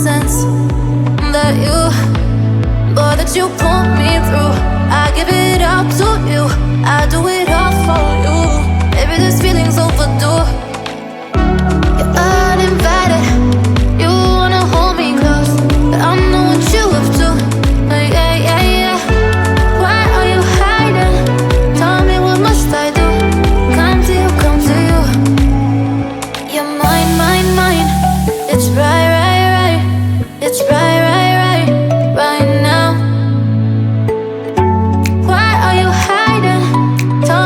nonsense that you pull me through. I give it all to you, I do it all for you. Maybe this feeling's overdue. You're uninvited, you wanna hold me close, but I know what you up to. Yeah, yeah, yeah. Why are you hiding? Tell me, what must I do? Come to you, come to you. You're mine, mine, mine. It's right, right, right. It's right, right, right, right now. Why are you hiding? Tell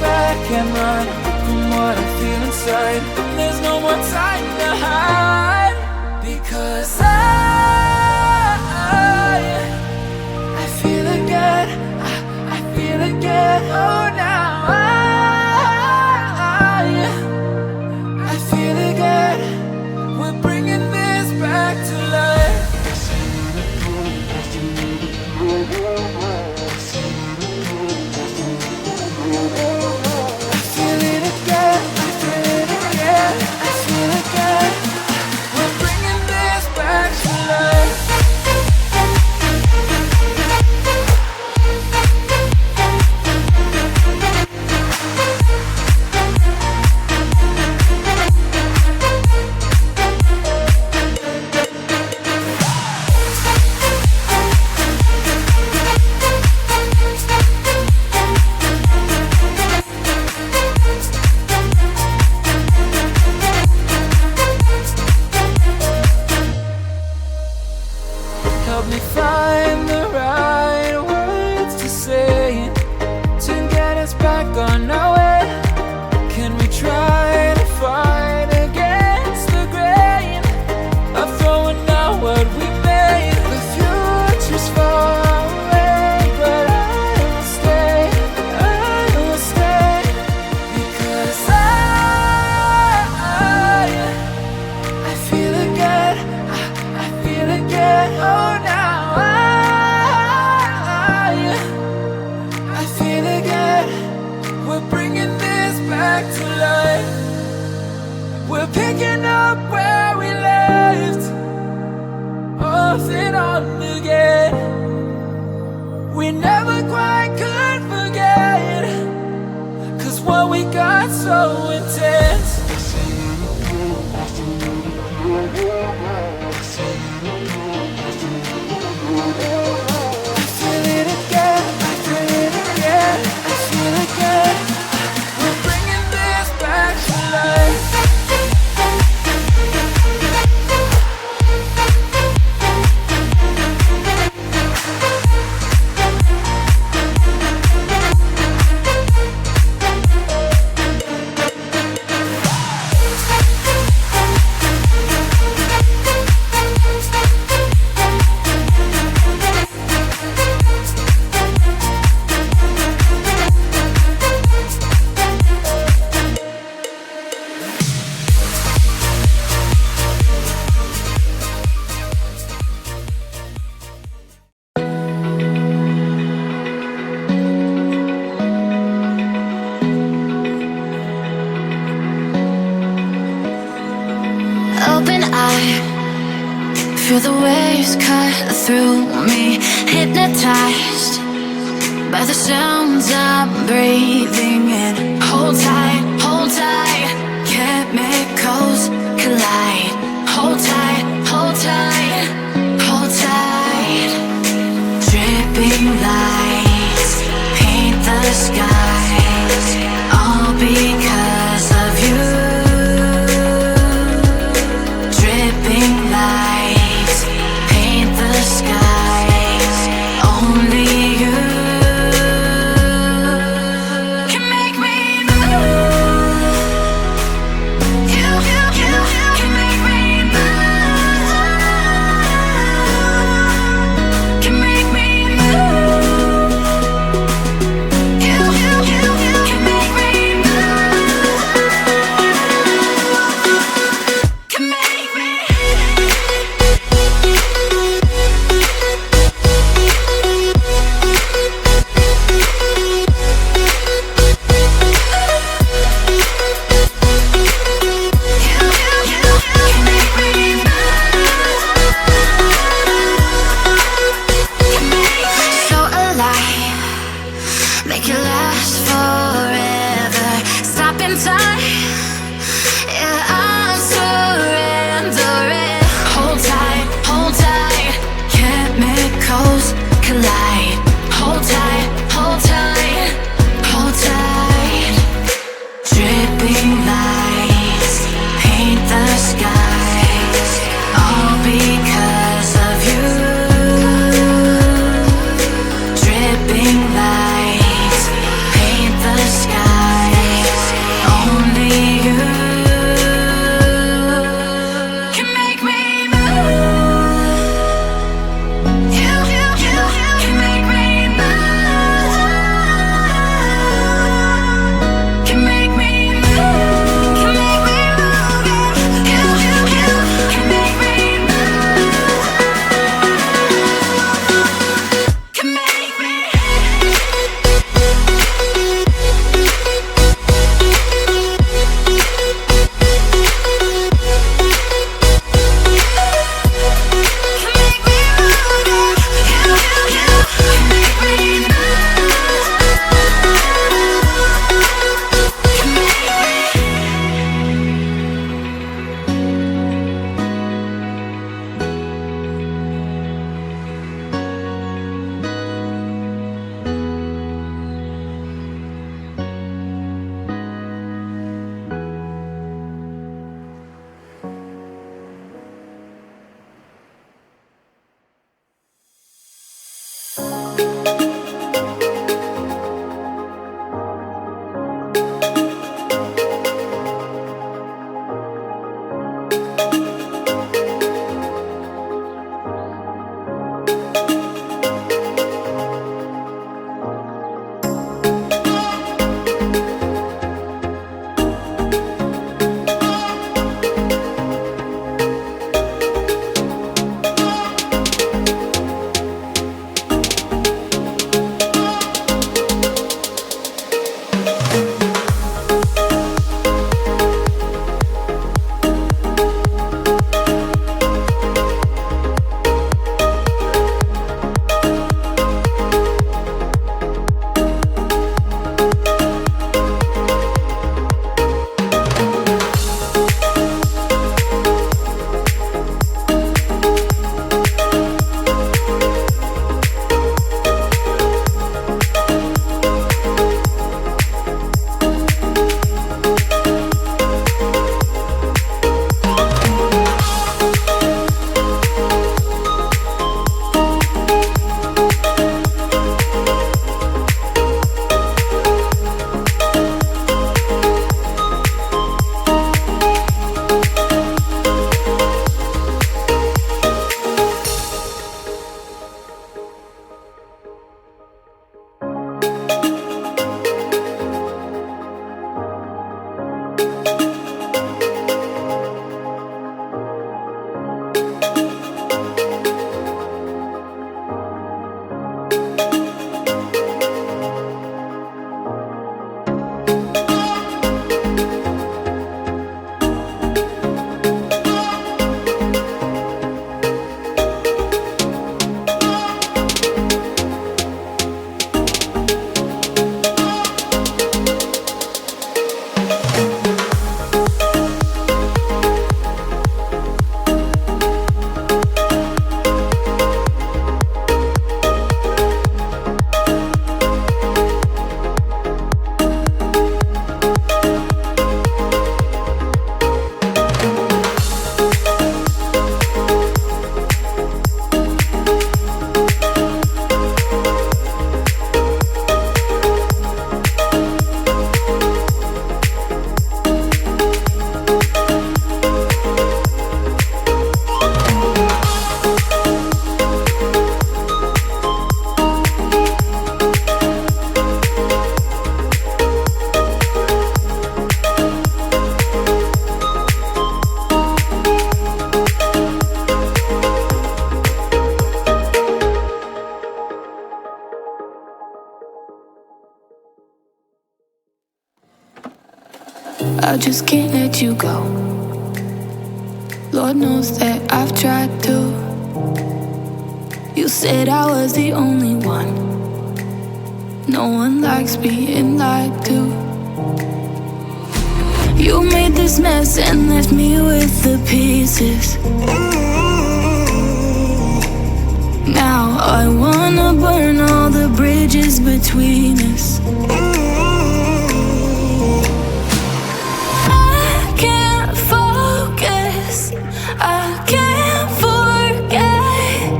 back and run from what I feel inside. There's no more time to hide, because I feel again, I feel again. Oh, now I feel again. We're bringing this back to life. I feel it again, I feel it again, I feel it again. We're bringing this back to life. Help me find the right words to say to get us back on our way. Can we try to fight against the grain of throwing out what we made? The future's far away, but I will stay, because I feel again, I feel again. Oh, now I feel again. We're bringing this back to life. We're picking up where we left off and on again. We never quite could forget, 'cause what we got so intense. I feel it again, I feel it again, I feel it again. We're bringing this back to life. Open eye, feel the waves cut through me. Hypnotized by the sounds I'm breathing in. Hold tight, chemicals collide. Hold tight, hold tight, hold tight. Dripping lights paint the skies, all because of you. Dripping lights paint the skies, only you can make me move. You can make me move. Can make me move. You can make me move. Can make me. So alive, make it last forever. Stop in time, yeah, I'm surrendering. Hold tight, chemicals collide. Hold tight, hold tight, hold tight. Dripping lights paint the skies, all because of you. Dripping lights paint the skies. I just can't let you go. Lord knows that I've tried to. You said I was the only one. No one likes being lied to. You made this mess and left me with the pieces. Now I wanna burn all the bridges between us. I can't focus, I can't forget.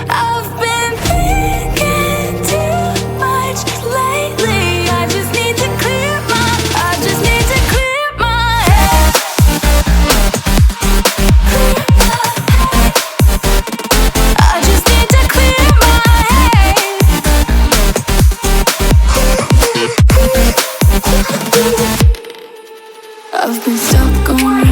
I've been thinking too much lately. I just need to clear my head. I just need to clear my head. I've been stuck on